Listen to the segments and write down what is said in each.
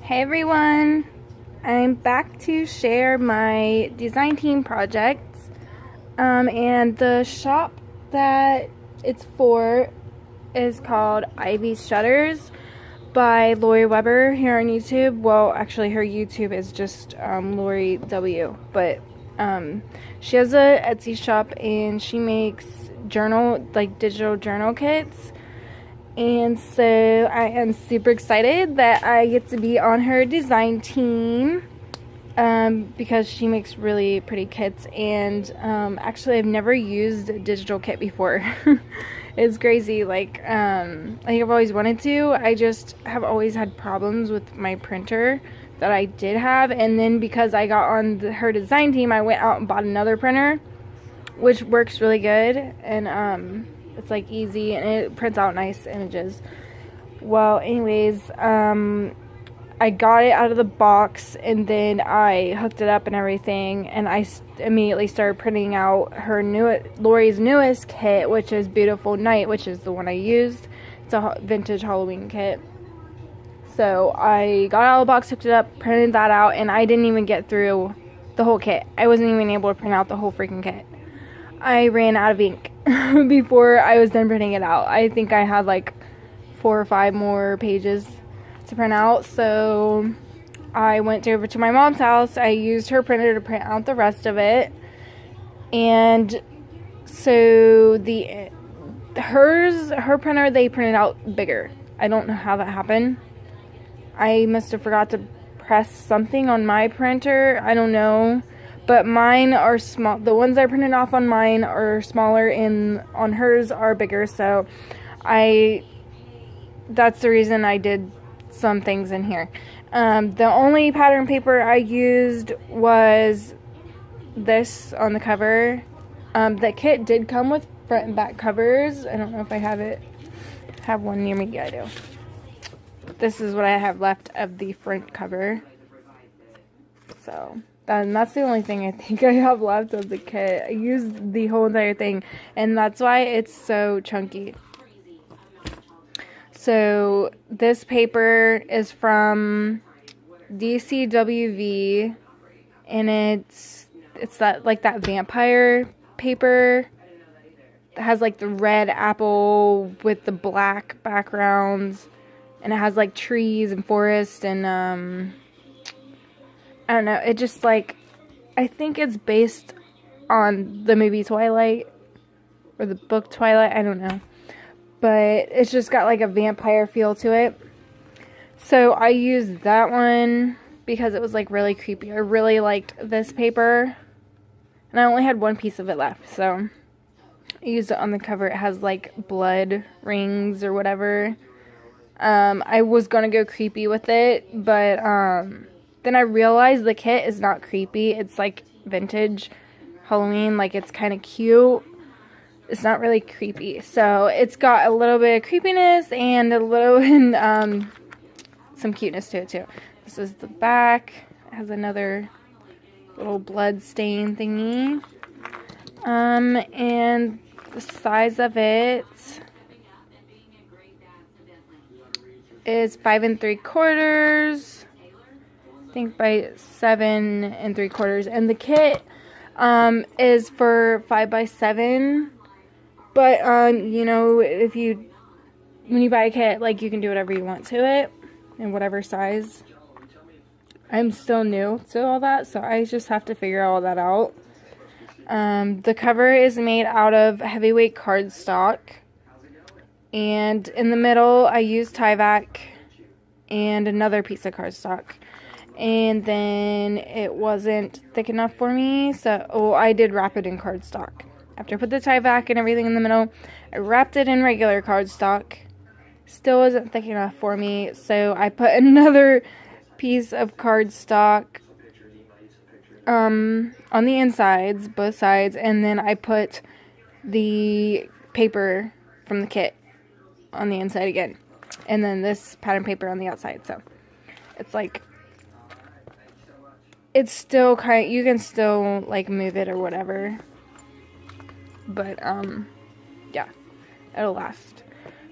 Hey everyone! I'm back to share my design team projects, and the shop that it's for is called Ivy's Shutters by Lori Weber here on YouTube. Well, actually her YouTube is just Lori W, but she has a Etsy shop and she makes digital journal kits. And so I am super excited that I get to be on her design team because she makes really pretty kits. And actually, I've never used a digital kit before. It's crazy. I've always wanted to. I just have always had problems with my printer that I did have. And then because I got on her design team, I went out and bought another printer, which works really good. And it's like easy and it prints out nice images. Well, anyways, I got it out of the box and then I hooked it up and everything, and I immediately started printing out Lori's newest kit, which is Bootiful Night, which is the one I used. It's a vintage Halloween kit. So I got it out of the box, hooked it up, printed that out, and I didn't even get through the whole kit. I wasn't even able to print out the whole freaking kit. I ran out of ink before I was done printing it out. I think I had like 4 or 5 more pages to print out, so I went over to my mom's house. I used her printer to print out the rest of it, and so her printer, they printed out bigger. I don't know how that happened. I must have forgot to press something on my printer. I don't know. But mine are small. The ones I printed off on mine are smaller and on hers are bigger. So that's the reason I did some things in here. The only pattern paper I used was this on the cover. The kit did come with front and back covers. I don't know if I have one near me. Yeah, I do. This is what I have left of the front cover. So and that's the only thing I think I have left of the kit. I used the whole entire thing, and that's why it's so chunky. So this paper is from DCWV, and it's that vampire paper that has like the red apple with the black backgrounds, and it has like trees and forest and I don't know, it just I think it's based on the movie Twilight, or the book Twilight, I don't know. But it's just got like a vampire feel to it. So I used that one because it was like really creepy. I really liked this paper. And I only had one piece of it left, so I used it on the cover. It has like blood rings or whatever. I was gonna go creepy with it, but then I realized the kit is not creepy. It's like vintage Halloween. Like, it's kind of cute. It's not really creepy. So it's got a little bit of creepiness and a little some cuteness to it too. This is the back. It has another little blood stain thingy. And the size of it is 5 3/4. I think by 7 3/4, and the kit is for 5 by 7, but you know, when you buy a kit, like, you can do whatever you want to it in whatever size. I'm still new to all that, so I just have to figure all that out. The cover is made out of heavyweight cardstock, and in the middle I used Tyvek and another piece of cardstock. And then it wasn't thick enough for me, so I did wrap it in cardstock. After I put the Tyvek and everything in the middle, I wrapped it in regular cardstock. Still wasn't thick enough for me, so I put another piece of cardstock on the insides, both sides, and then I put the paper from the kit on the inside again, and then this pattern paper on the outside. So it's like, it's still you can still like move it or whatever, but yeah, it'll last.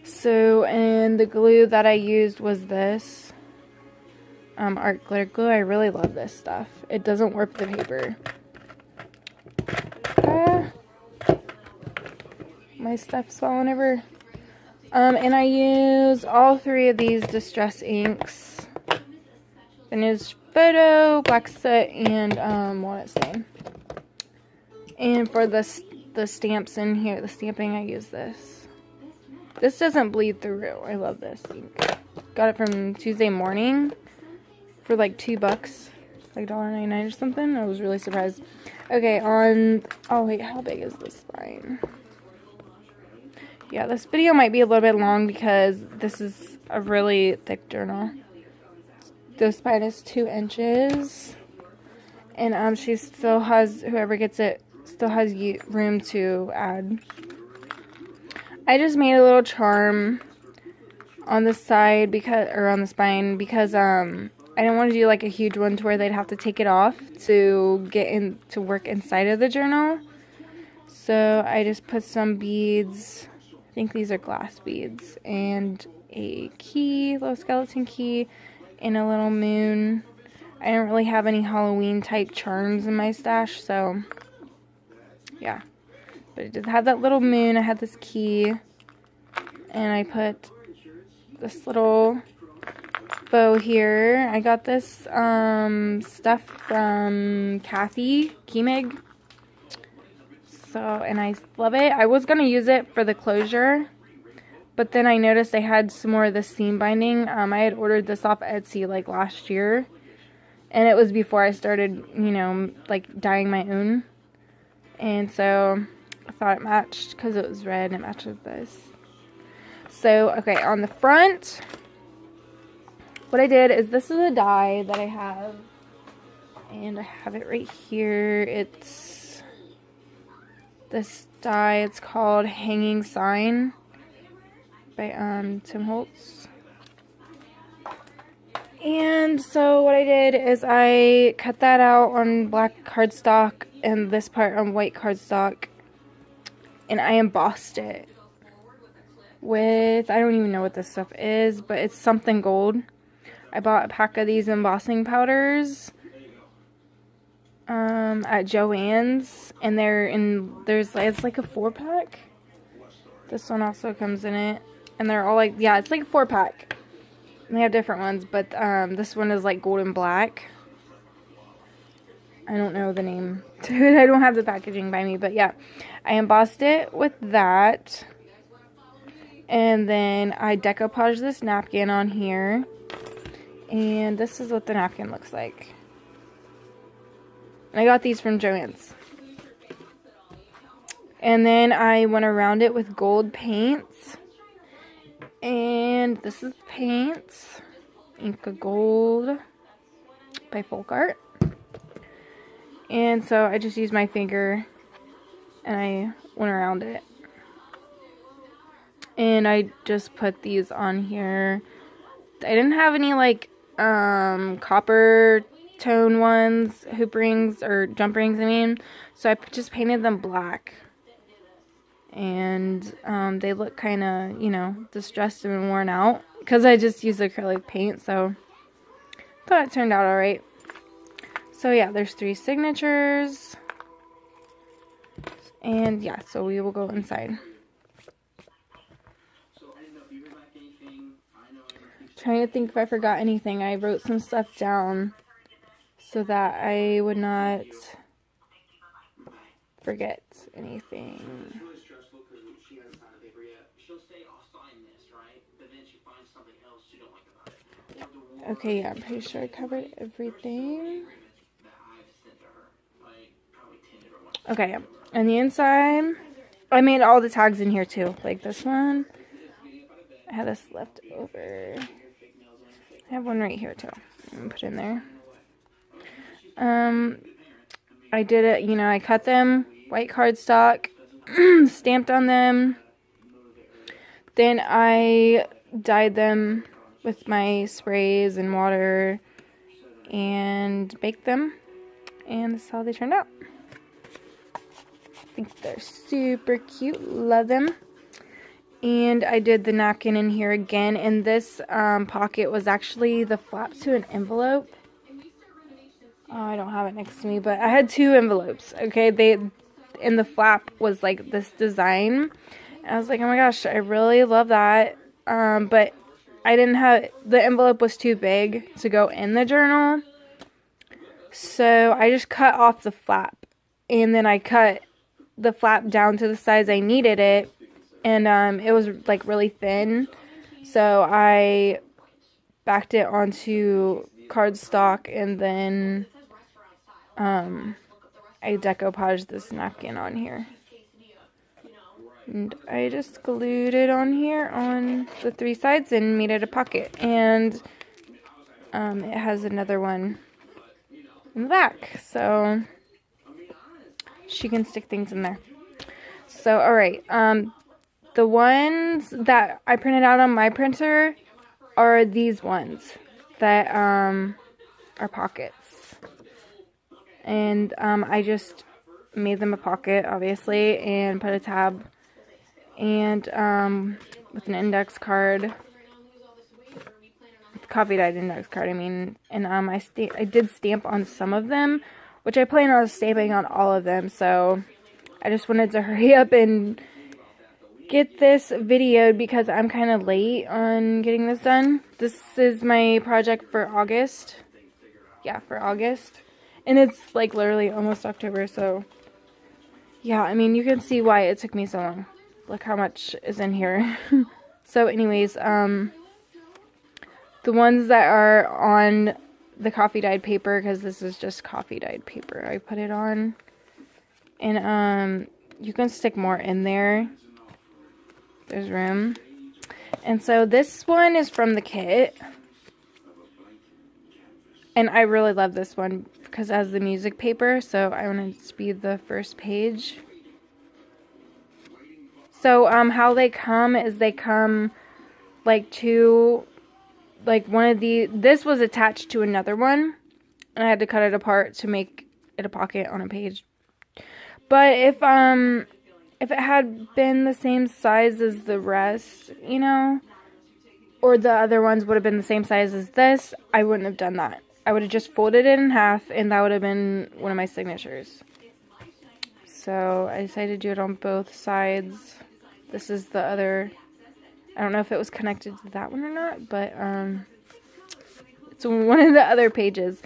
So, and the glue that I used was this. art glitter glue. I really love this stuff. It doesn't warp the paper. My stuff's falling over. And I use all 3 of these distress inks. Vintage Photo, Black Soot, and Walnut Stain. And for the stamps in here, the stamping, I use this. This doesn't bleed through. I love this ink. Got it from Tuesday Morning for like $2, like $1.99 or something. I was really surprised. Okay, oh wait, how big is this spine? Yeah, this video might be a little bit long because this is a really thick journal. The spine is 2 inches. And she still has, whoever gets it, still has room to add. I just made a little charm on the side on the spine because I didn't want to do like a huge one to where they'd have to take it off to get in to work inside of the journal. So I just put some beads. I think these are glass beads, and a key, little skeleton key, and a little moon. I don't really have any Halloween type charms in my stash, so yeah. But it did have that little moon. I had this key, and I put this little bow here. I got this stuff from Kathy Keemig. So, and I love it. I was going to use it for the closure, but then I noticed they had some more of the seam binding. I had ordered this off Etsy like last year, and it was before I started, you know, like dyeing my own. And so I thought it matched because it was red and it matches this. So, okay, on the front, what I did is this is a die that I have, and I have it right here. It's this die. It's called Hanging Sign by Tim Holtz. And so what I did is I cut that out on black cardstock and this part on white cardstock, and I embossed it with, I don't even know what this stuff is, but it's something gold. I bought a pack of these embossing powders at Joann's, and it's like a 4-pack. This one also comes in it, and they're all like, yeah, it's like a 4-pack. And they have different ones, but this one is like gold and black. I don't know the name to it. I don't have the packaging by me, but yeah, I embossed it with that. And then I decoupaged this napkin on here. And this is what the napkin looks like. I got these from Joann's. And then I went around it with gold paints. And this is paints. Inca Gold by Folk Art. And so I just used my finger and I went around it. And I just put these on here. I didn't have any like copper tone ones, hoop rings or jump rings, I mean. So I just painted them black. And they look kind of, you know, distressed and worn out because I just used acrylic paint, so thought it turned out alright. So yeah, there's 3 signatures. And yeah, so we will go inside. Trying to think if I forgot anything. I wrote some stuff down so that I would not forget anything. Okay, yeah, I'm pretty sure I covered everything. Okay, and the inside, I made all the tags in here too. Like this one, I have this left over. I have one right here too. I'm gonna put in there. I did it, you know, I cut them, white cardstock, stamped on them. Then I dyed them with my sprays and water and baked them. And this is how they turned out. I think they're super cute. Love them. And I did the napkin in here again, and this pocket was actually the flap to an envelope. Oh, I don't have it next to me, but I had 2 envelopes, okay? And the flap was like this design. And I was like, oh my gosh, I really love that. But I didn't have, the envelope was too big to go in the journal. So I just cut off the flap, and then I cut the flap down to the size I needed it. And it was like really thin. So I backed it onto cardstock, and then I decoupaged this napkin on here. And I just glued it on here on the 3 sides and made it a pocket. And it has another one in the back, so she can stick things in there. So, alright, the ones that I printed out on my printer are these ones that are pockets. And I just made them a pocket, obviously, and put a tab, and with an index card, coffee dyed index card, I mean, and I did stamp on some of them, which I plan on stamping on all of them, so I just wanted to hurry up and get this videoed because I'm kind of late on getting this done. This is my project for August. Yeah, for August. And it's like literally almost October, so yeah, I mean, you can see why it took me so long. Look how much is in here. So anyways, the ones that are on the coffee dyed paper, because this is just coffee dyed paper, I put it on. And you can stick more in there. There's room. And so this one is from the kit. And I really love this one because it has the music paper, so I wanted it to be the first page. So how they come is they come like one of this was attached to another one, and I had to cut it apart to make it a pocket on a page. But if it had been the same size as the rest, you know, or the other ones would have been the same size as this, I wouldn't have done that. I would have just folded it in half, and that would have been one of my signatures. So I decided to do it on both sides. This is the other, I don't know if it was connected to that one or not, but it's one of the other pages.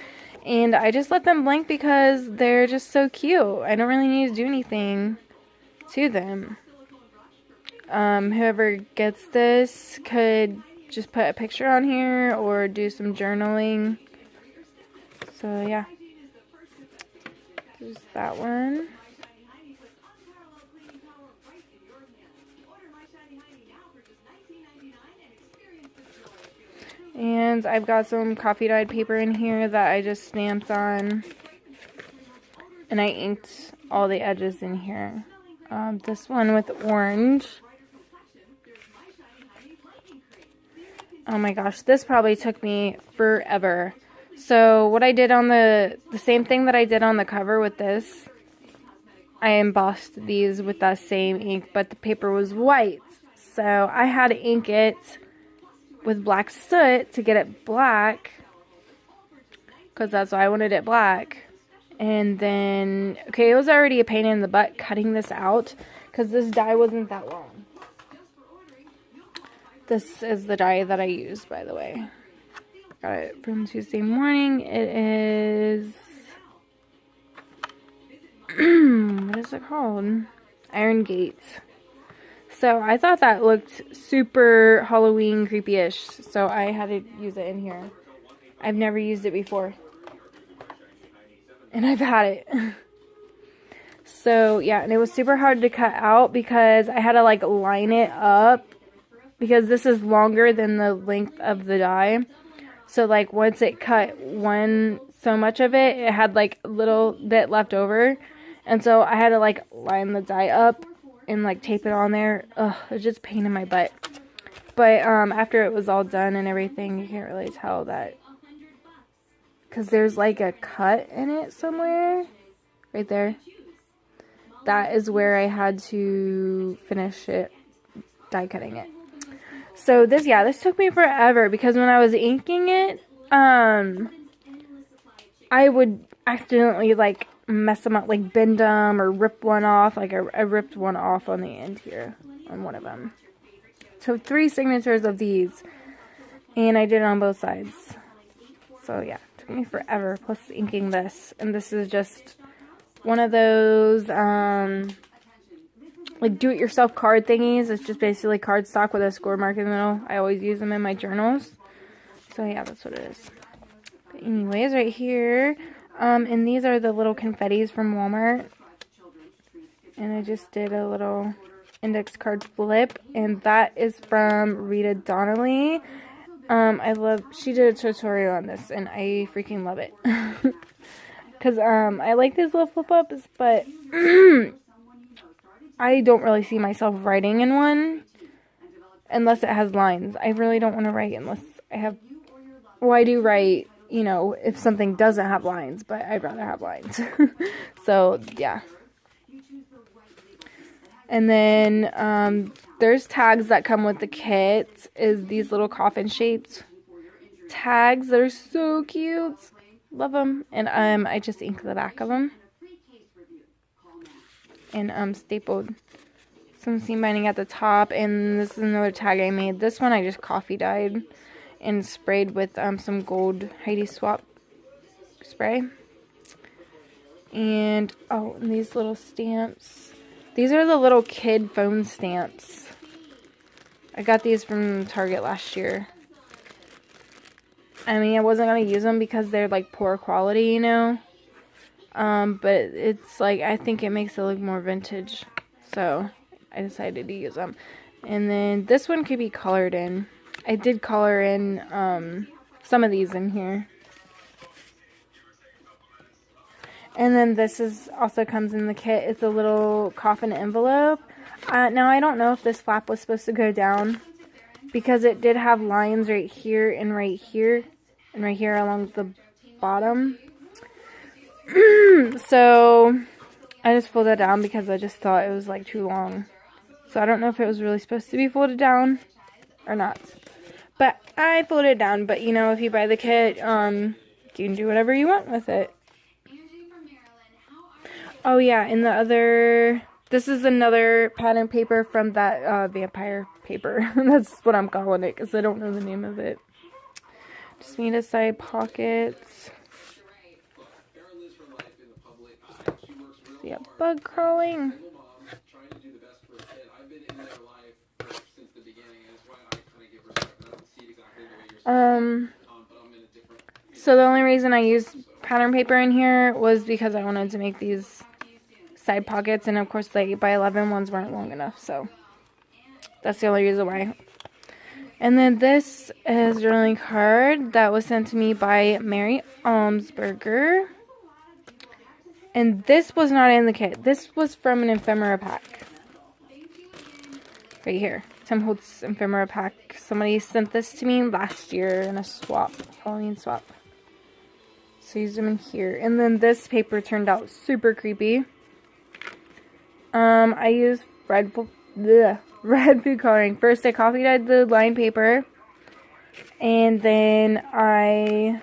And I just let them blank because they're just so cute. I don't really need to do anything to them. Whoever gets this could just put a picture on here or do some journaling. So yeah, there's that one. And I've got some coffee dyed paper in here that I just stamped on, and I inked all the edges in here. This one with orange. Oh my gosh, this probably took me forever. So what I did on the same thing that I did on the cover with this, I embossed these with that same ink, but the paper was white. So I had to ink it with black soot to get it black, because that's why I wanted it black. And then, okay, it was already a pain in the butt cutting this out, because this die wasn't that long. This is the die that I used, by the way. Got it from Tuesday morning. It is, what is it called? Iron Gate. So I thought that looked super Halloween creepy-ish, so I had to use it in here. I've never used it before, and I've had it. So yeah, and it was super hard to cut out because I had to like line it up, because this is longer than the length of the die. So like once it cut so much of it, it had like a little bit left over, and so I had to like line the die up and like tape it on there. Ugh, it was just a pain in my butt. But after it was all done and everything, you can't really tell that, because there's like a cut in it somewhere right there. That is where I had to finish it die cutting it. So this took me forever because when I was inking it, I would accidentally like mess them up, like bend them or rip one off. Like I ripped one off on the end here on one of them. So 3 signatures of these, and I did it on both sides. So yeah, it took me forever, plus inking this. And this is just one of those like do-it-yourself card thingies. It's just basically cardstock with a score mark in the middle. I always use them in my journals. So yeah, that's what it is. But anyways, right here, and these are the little confettis from Walmart. And I just did a little index card flip, and that is from Rita Donnelly. She did a tutorial on this, and I freaking love it. Because, I like these little flip-ups, but I don't really see myself writing in one unless it has lines. I really don't want to write unless I have, well, I do write, you know, if something doesn't have lines, but I'd rather have lines. So, yeah. And then, there's tags that come with the kit, is these little coffin shaped tags that are so cute. Love them. And, I just inked the back of them. And, stapled some seam binding at the top. And this is another tag I made. This one I just coffee dyed and sprayed with, some gold Heidi Swap spray. And, oh, and these little stamps. These are the little kid foam stamps. I got these from Target last year. I mean, I wasn't going to use them because they're, like, poor quality, you know. But it's, like, I think it makes it look more vintage. So, I decided to use them. And then this one could be colored in. I did color in, some of these in here. And then this is also comes in the kit. It's a little coffin envelope. Now, I don't know if this flap was supposed to go down because it did have lines right here and right here and right here along the bottom. So, I just folded it down because I just thought it was like too long. So, I don't know if it was really supposed to be folded down or not. But I folded it down. But, you know, if you buy the kit, you can do whatever you want with it. Oh yeah, and the other, this is another pattern paper from that vampire paper. That's what I'm calling it because I don't know the name of it. Just need a side pockets. Yeah, bug crawling. So the only reason I used pattern paper in here was because I wanted to make these side pockets, and of course the 8x11 ones weren't long enough, so that's the only reason why. And then this is a journaling card that was sent to me by Mary Almsberger, and this was not in the kit. This was from an ephemera pack right here. Tim Holtz ephemera pack. Somebody sent this to me last year in a swap, Halloween swap. So I used them in here. And then this paper turned out super creepy. I used red food coloring. First I coffee dyed the line paper. And then I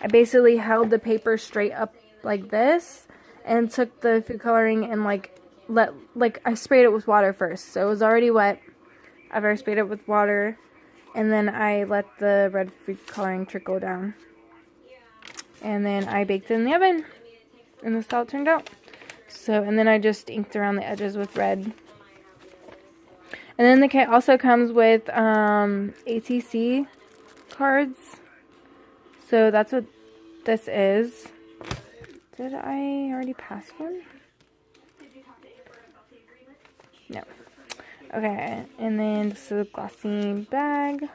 basically held the paper straight up like this. And took the food coloring and I sprayed it with water first. So it was already wet after I sprayed it with water. And then I let the red food coloring trickle down. And then I baked it in the oven. And this is how it turned out. So, and then I just inked around the edges with red. And then the kit also comes with ATC cards. So that's what this is. Did I already pass one? No. Okay, and then this is a glossy bag.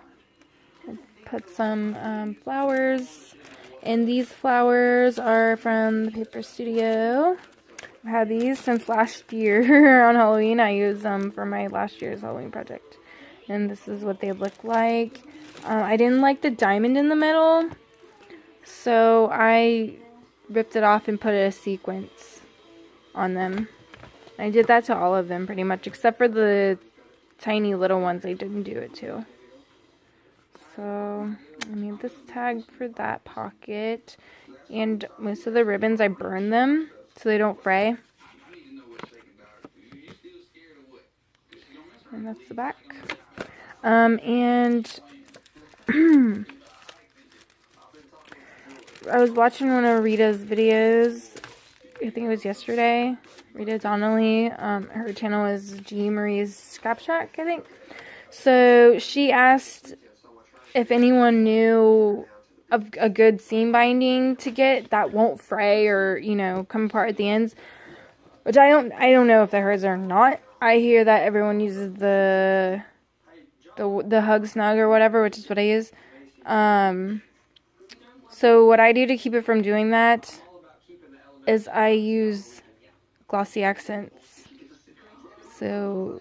I'll put some flowers. And these flowers are from the Paper Studio. I've had these since last year on Halloween. I used them for my last year's Halloween project. And this is what they look like. I didn't like the diamond in the middle, so I ripped it off and put a sequence on them. I did that to all of them pretty much, except for the tiny little ones I didn't do it to. So I made this tag for that pocket, and most of the ribbons I burn them so they don't fray. And that's the back. And I was watching one of Rita's videos, I think it was yesterday. Rita Donnelly, her channel is G Marie's Scrap Shack, I think. So she asked if anyone knew of a good seam binding to get that won't fray or, you know, come apart at the ends. Which I don't know if that hers or not. I hear that everyone uses the Hug Snug or whatever, which is what I use. So what I do to keep it from doing that is I use glossy accents. So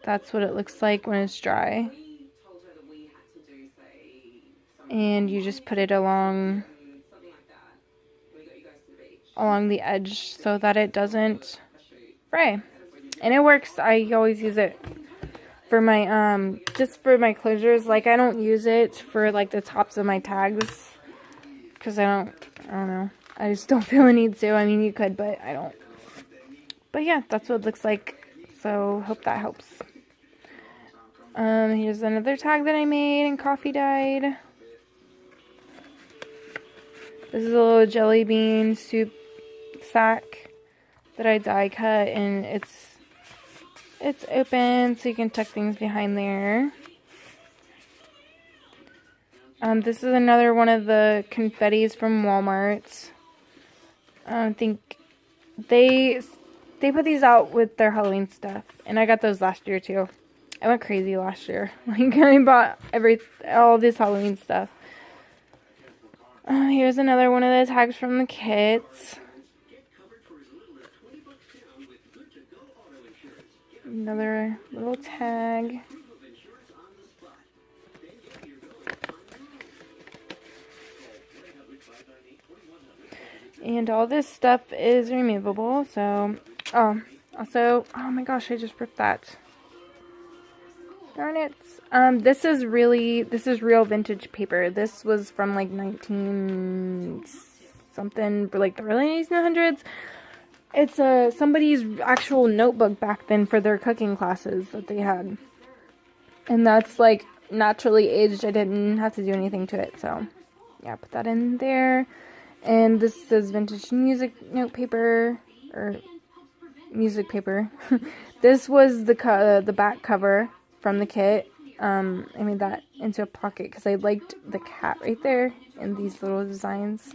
that's what it looks like when it's dry. And you just put it along the edge so that it doesn't fray. And it works. I always use it for my just for my closures. Like, I don't use it for like the tops of my tags because I don't know. I just don't feel a need to. I mean, you could, but I don't. But yeah, that's what it looks like. So hope that helps. Here's another tag that I made in coffee dyed. This is a little jelly bean soup sack that I die cut, and it's open so you can tuck things behind there. This is another one of the confettis from Walmart. I think they put these out with their Halloween stuff, and I got those last year too. I went crazy last year. Like, I bought all this Halloween stuff. Here's another one of the tags from the kits. Another little tag. And all this stuff is removable, so, also, oh my gosh, I just ripped that. Darn it. This is real vintage paper. This was from like 19 something, like the early 1900s. It's somebody's actual notebook back then for their cooking classes that they had. And that's like naturally aged. I didn't have to do anything to it, so yeah, put that in there. And this is vintage music note paper, or music paper. This was the back cover from the kit. I made that into a pocket because I liked the cat right there and these little designs.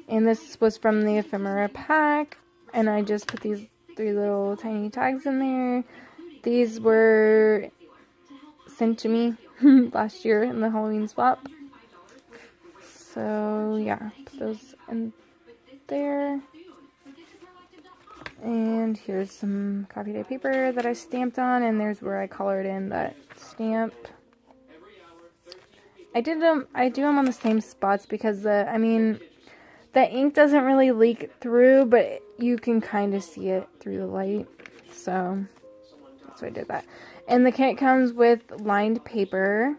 And this was from the ephemera pack, and I just put these 3 little tiny tags in there. These were sent to me last year in the Halloween swap. So yeah, put those in there. And here's some coffee dye paper that I stamped on, and there's where I colored in that stamp. I do them on the same spots because the ink doesn't really leak through, but you can kind of see it through the light. So that's why I did that. And the kit comes with lined paper.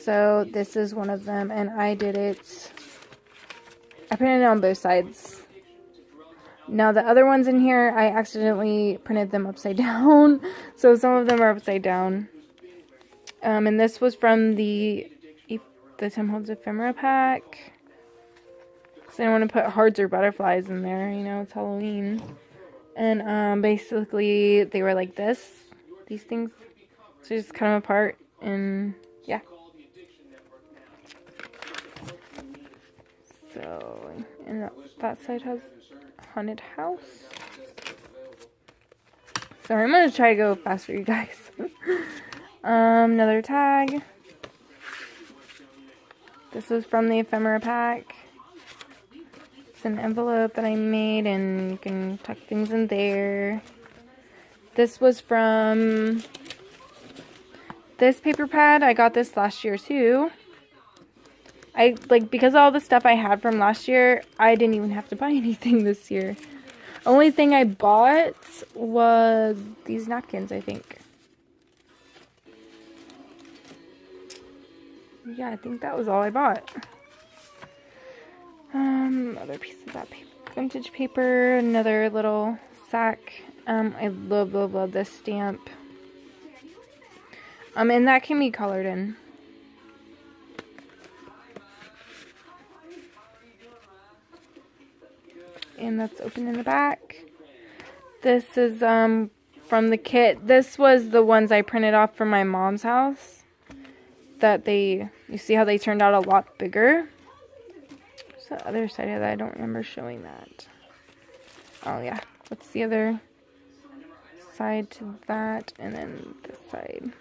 So this is one of them, and I printed it on both sides. Now the other ones in here, I accidentally printed them upside down. So some of them are upside down. And this was from the Tim Holtz ephemera pack. So I don't want to put hearts or butterflies in there, you know, it's Halloween. And basically they were like these things. So just cut them apart, and yeah. So, and that side has haunted house. Sorry, I'm gonna try to go faster, you guys. Another tag. This is from the ephemera pack. It's an envelope that I made, and you can tuck things in there. This was from this paper pad. I got this last year too. Because all the stuff I had from last year, I didn't even have to buy anything this year. Only thing I bought was these napkins, I think. Yeah, I think that was all I bought. Other piece of that paper, vintage paper, another little sack. I love this stamp. And that can be colored in. And that's open in the back. This is from the kit. This was the ones I printed off from my mom's house. You see how they turned out a lot bigger. What's the other side of that? I don't remember showing that. Oh yeah, what's the other side to that? And then this side.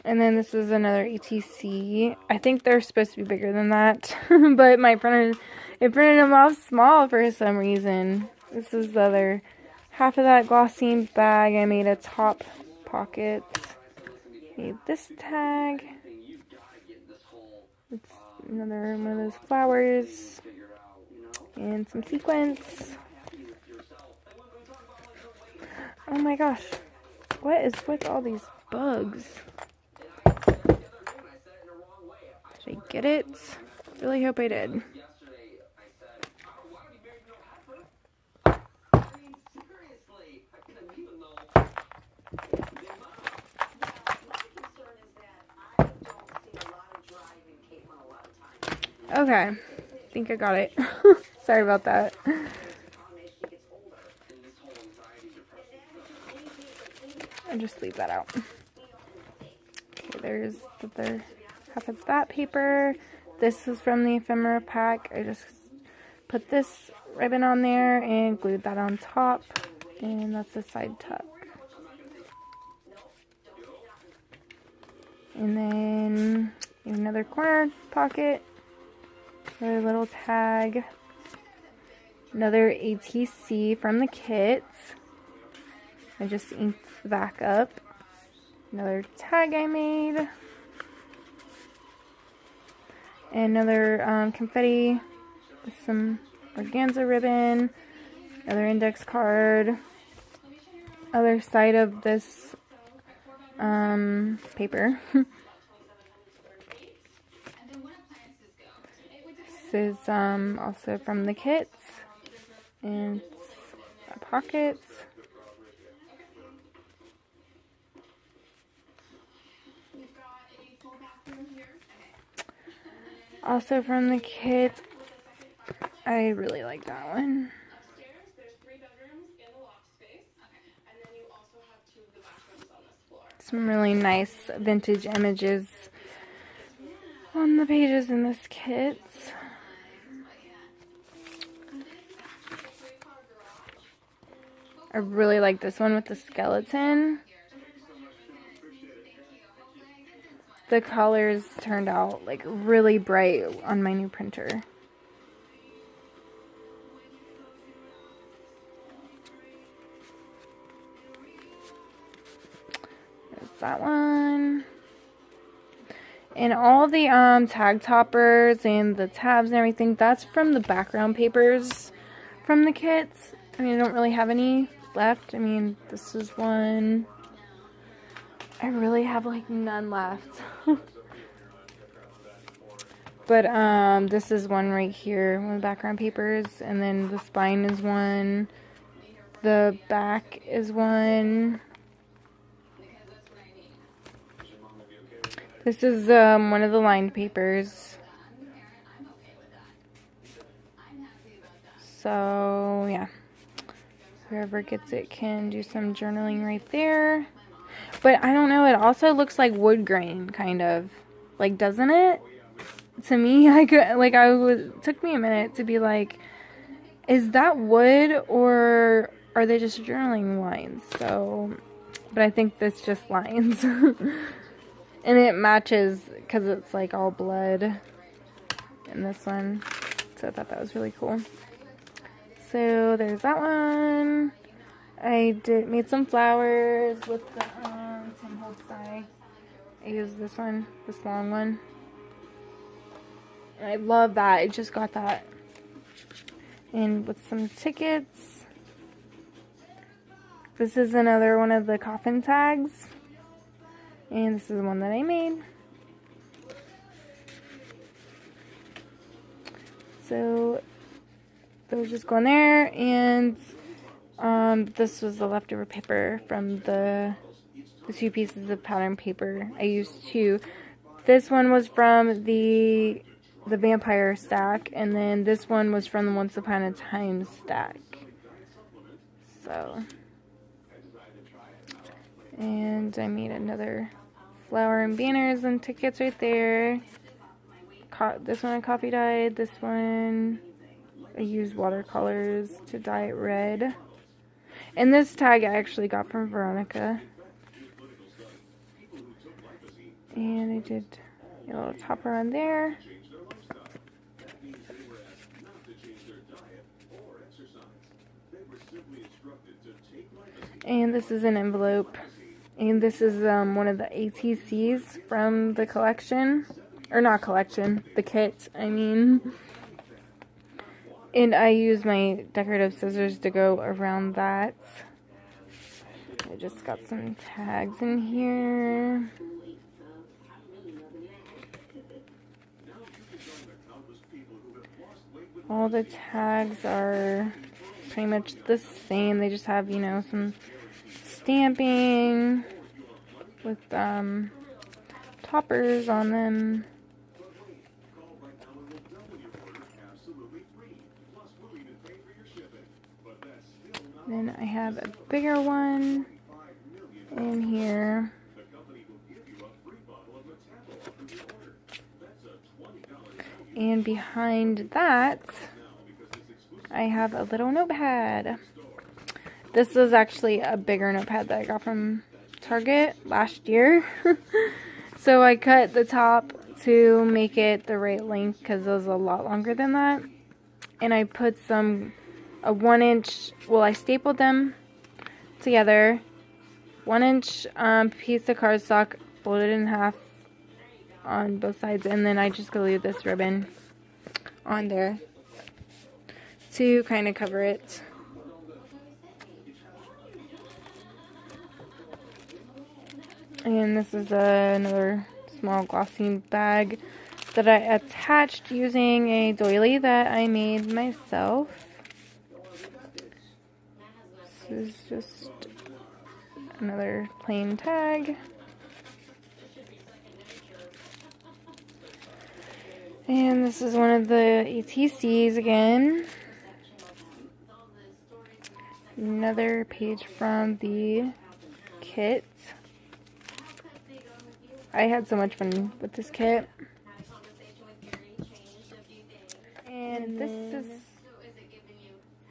And then this is another ETC. I think they're supposed to be bigger than that, but my printer, it printed them off small for some reason. This is the other half of that glossine bag. I made a top pocket. Made this tag. It's another one of those flowers and some sequins. Oh my gosh, what is with all these bugs? Did I get it? Really hope I did. Okay, I think I got it. Sorry about that. I'll just leave that out. Okay, there's the other half of that paper. This is from the ephemera pack. I just put this ribbon on there and glued that on top. And that's a side tuck. And then another corner pocket. Another little tag. Another ATC from the kit. I just inked the back up. Another tag I made. And another confetti with some organza ribbon. Another index card. Other side of this paper. This is also from the kits, and pockets. Also from the kit. I really like that one. Some really nice vintage images on the pages in this kit. I really like this one with the skeleton. The colors turned out like really bright on my new printer. There's that one. And all the tag toppers and the tabs and everything, that's from the background papers from the kits. I mean, I don't really have any left. I mean, this is one. I really have like none left. But this is one right here, one of the background papers, and then the spine is one. The back is one. This is one of the lined papers. So yeah, whoever gets it can do some journaling right there. But I don't know, it also looks like wood grain, kind of. Like, doesn't it? To me, it took me a minute to be like, is that wood or are they just journaling lines? So, but I think that's just lines. And it matches because it's like all blood in this one. So I thought that was really cool. So there's that one. I made some flowers with the Tim Holtz die. I use this one, this long one. And I love that. I just got that. And with some tickets. This is another one of the coffin tags. And this is one that I made. So those just go in there, and this was the leftover paper from the 2 pieces of pattern paper. I used 2. This one was from the vampire stack, and then this one was from the Once Upon a Time stack. So, and I made another flower and banners and tickets right there. This one I coffee dyed. This one I used watercolors to dye it red. And this tag I actually got from Veronica. And I did a little topper on there. And this is an envelope. And this is one of the ATCs from the collection. Or not collection, the kit, I mean. And I use my decorative scissors to go around that. I just got some tags in here. All the tags are pretty much the same. They just have, you know, some stamping with toppers on them. Then I have a bigger one in here. And behind that, I have a little notepad. This is actually a bigger notepad that I got from Target last year. So I cut the top to make it the right length because it was a lot longer than that. And I put a 1-inch, well, I stapled them together. 1-inch piece of cardstock, folded in half on both sides, and then I just glued this ribbon on there to kind of cover it. And this is another small glossy bag that I attached using a doily that I made myself. This is just another plain tag. And this is one of the ATCs again. Another page from the kit. I had so much fun with this kit. And this is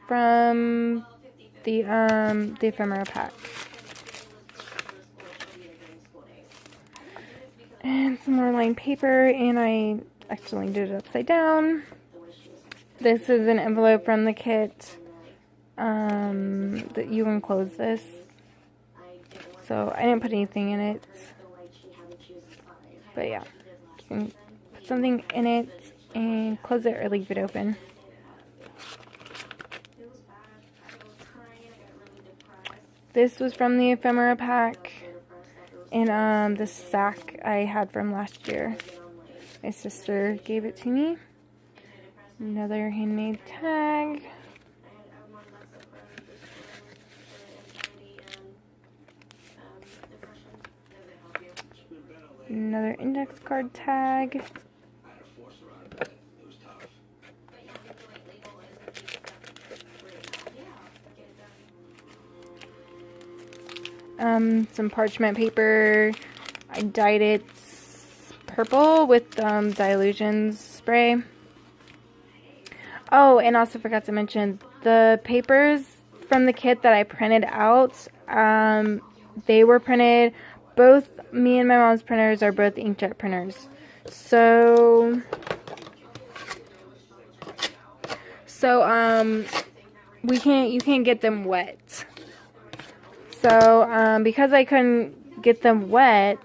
from the ephemera pack. And some more lined paper, and I accidentally did it upside down. This is an envelope from the kit. That you enclose this. So I didn't put anything in it. But yeah, you can put something in it and close it or leave it open. This was from the ephemera pack, and this sack I had from last year. My sister gave it to me. Another handmade tag. Another index card tag. Some parchment paper. I dyed it purple with dilution spray. Oh, and also forgot to mention the papers from the kit that I printed out. They were printed. Both me and my mom's printers are both inkjet printers. So you can't get them wet. So because I couldn't get them wet,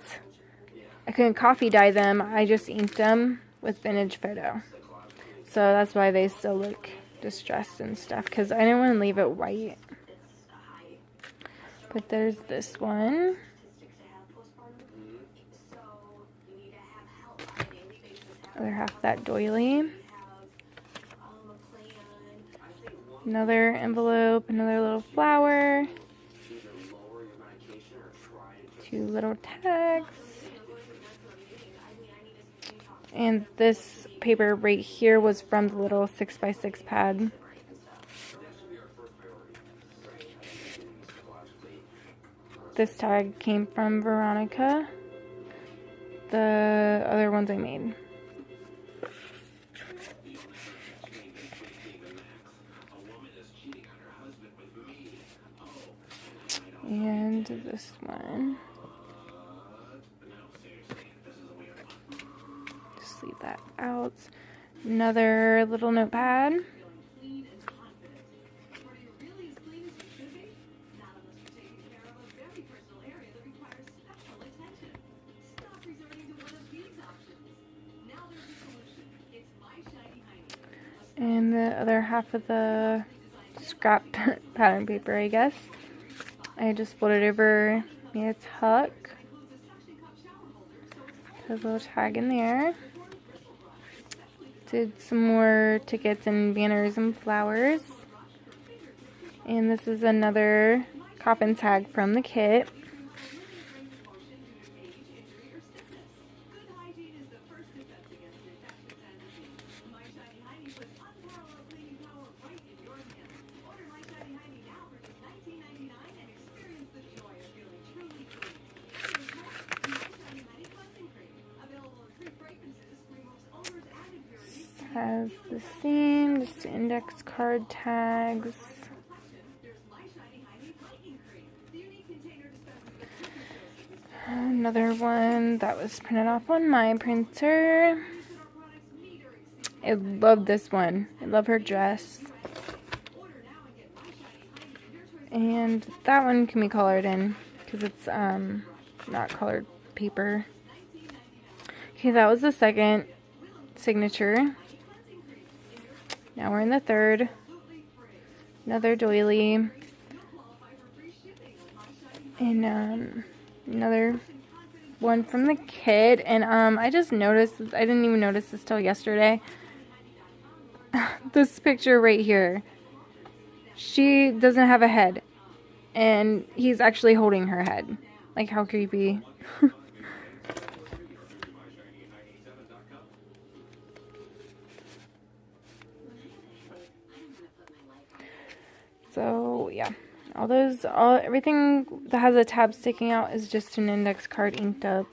I couldn't coffee dye them. I just inked them with vintage photo. So that's why they still look distressed and stuff, because I didn't want to leave it white. But there's this one. Other half of that doily. Another envelope, another little flower. 2 little tags. And this paper right here was from the little 6x6 pad. This tag came from Veronica. The other ones I made. And this one. Just leave that out. Another little notepad. And the other half of the scrap pattern paper, I guess. I just folded over, made a tuck. Put a little tag in there. Did some more tickets and banners and flowers. And this is another coffin tag from the kit. Has the same, just index card tags. Another one that was printed off on my printer. I love this one. I love her dress. And that one can be colored in because it's not colored paper. Okay, that was the second signature. Now we're in the third. Another doily. And another one from the kid. And I just noticed, I didn't even notice this till yesterday. This picture right here. She doesn't have a head. And he's actually holding her head. Like, how creepy. So, yeah. Everything that has a tab sticking out is just an index card inked up.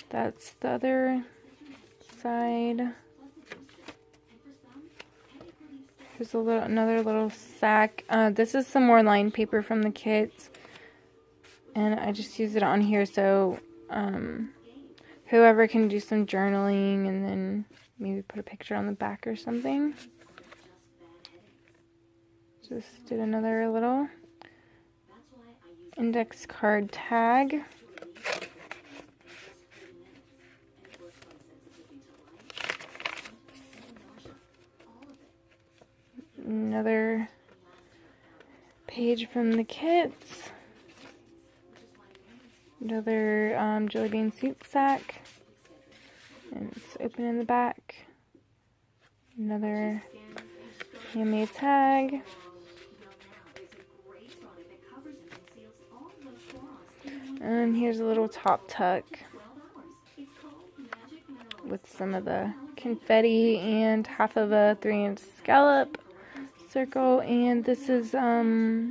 That's the other side. Here's another little sack. This is some more lined paper from the kit. And I just used it on here so whoever can do some journaling and then maybe put a picture on the back or something. Just did another little index card tag. Another page from the kits. Another jelly bean soup sack. And it's open in the back. Another handmade tag. And here's a little top tuck with some of the confetti and half of a 3-inch scallop circle. And this is another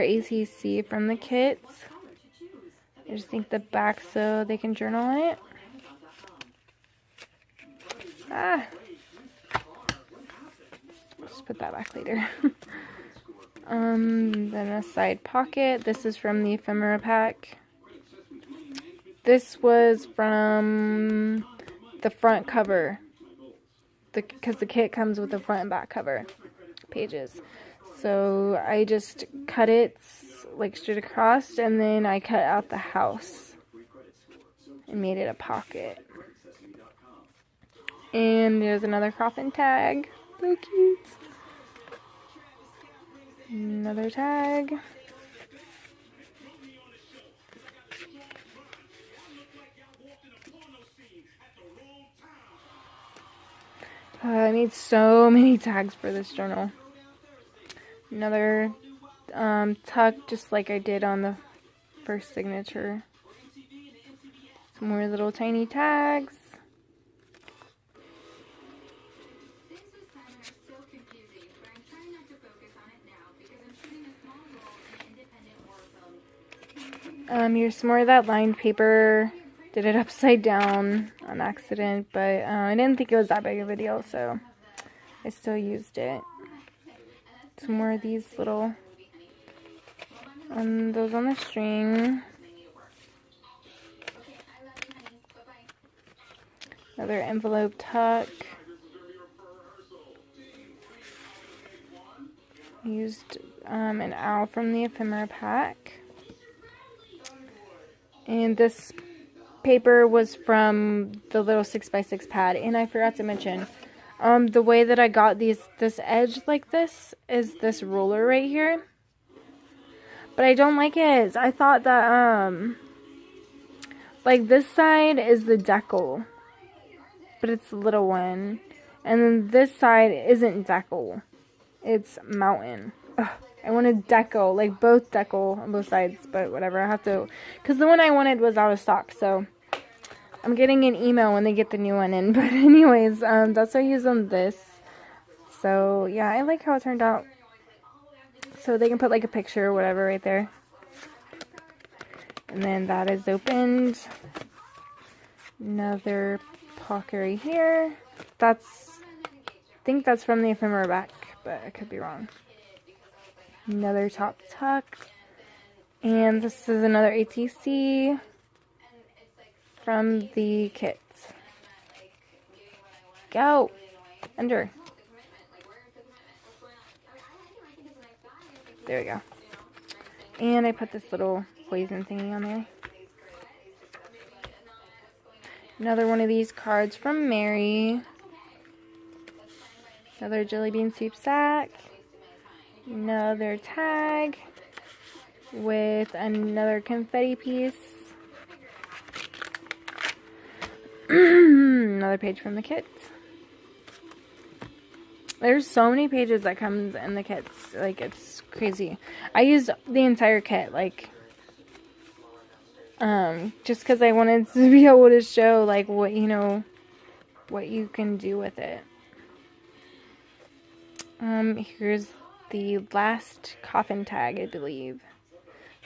ACC from the kits. I just think the back so they can journal on it. Just put that back later. Then a side pocket. This is from the ephemera pack. This was from the front cover. Because the kit comes with the front and back cover pages. So I just cut it like straight across and then I cut out the house. and made it a pocket. And there's another coffin tag. So cute. Another tag. I need so many tags for this journal. Another tuck, just like I did on the first signature. Some more little tiny tags. Here's some more of that lined paper. Did it upside down on accident, but I didn't think it was that big of a deal, so I still used it. Some more of these little, those on the string. Another envelope tuck. Used an owl from the ephemera pack. And this paper was from the little 6x6 pad. And I forgot to mention, the way that I got this edge like this is this ruler right here. But I don't like it. I thought that, like this side is the decal, but it's the little one. And then this side isn't decal. It's mountain. Ugh. I wanted deco, like both deco on both sides, but whatever, I have to, because the one I wanted was out of stock, so I'm getting an email when they get the new one in. But anyways, that's what I use on this. So yeah, I like how it turned out. So they can put like a picture or whatever right there. And then that is opened. Another pocket right here. I think that's from the ephemera back, but I could be wrong. Another top tuck. And this is another ATC from the kit. Go! Under. There we go. And I put this little poison thingy on there. Another one of these cards from Mary. Another jelly bean soup sack. Another tag with another confetti piece. Another page from the kit. There's so many pages that comes in the kits, like it's crazy. I used the entire kit, like just because I wanted to be able to show like what you can do with it. Here's the last coffin tag, I believe,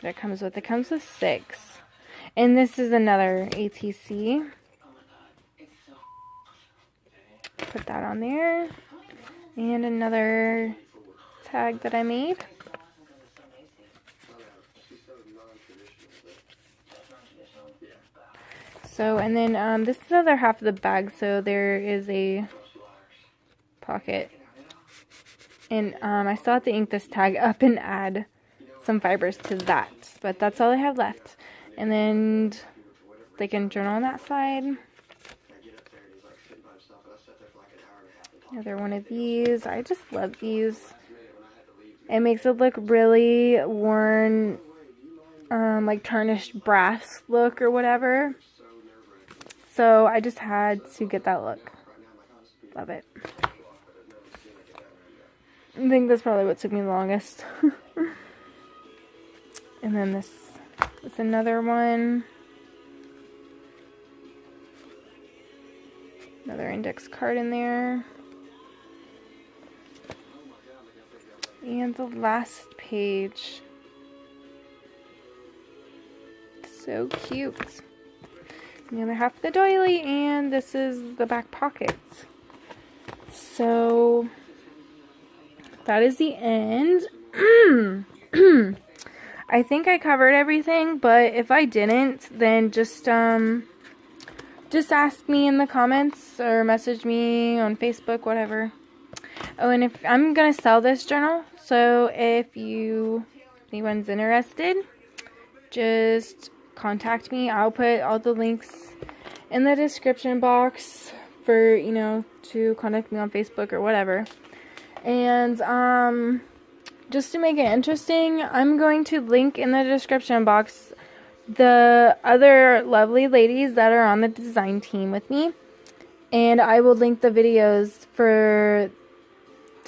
that it comes with. It comes with 6. And this is another ATC. Put that on there. And another tag that I made. So, and then this is the other half of the bag, so there is a pocket. And I still have to ink this tag up and add some fibers to that. But that's all I have left. And then they can journal on that side. Another one of these. I just love these. It makes it look really worn, like tarnished brass look or whatever. So I just had to get that look. Love it. I think that's probably what took me the longest. And then this is another one. Another index card in there. And the last page. So cute. The other half of the doily, and this is the back pocket. So that is the end. I think I covered everything, but if I didn't, then just ask me in the comments or message me on Facebook, whatever. Oh, and if I'm gonna sell this journal, so if anyone's interested, just contact me. I'll put all the links in the description box for, you know, to contact me on Facebook or whatever. And just to make it interesting, I'm going to link in the description box the other lovely ladies that are on the design team with me, and I will link the videos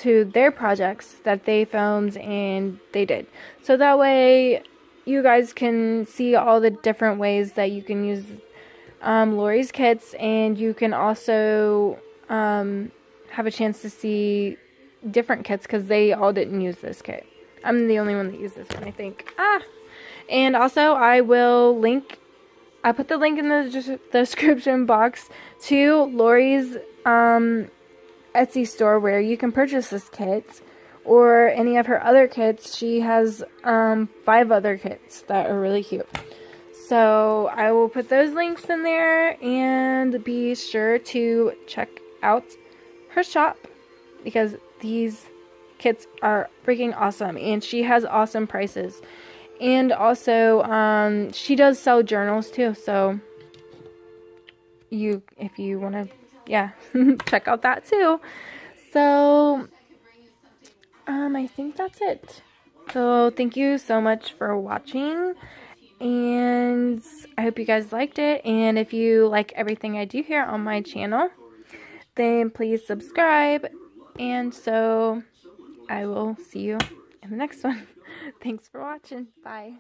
to their projects that they filmed and they did, so that way you guys can see all the different ways that you can use Lori's kits, and you can also have a chance to see different kits, because they all didn't use this kit. I'm the only one that used this one, I think. And also I put the link in the description box to Lori's Etsy store where you can purchase this kit or any of her other kits. She has 5 other kits that are really cute. So I will put those links in there, and be sure to check out her shop, because these kits are freaking awesome, and she has awesome prices. And also she does sell journals too, so if you want to, yeah, check out that too. So I think that's it. So thank you so much for watching, and I hope you guys liked it. And if you like everything I do here on my channel, then please subscribe. And so I will see you in the next one. Thanks for watching. Bye.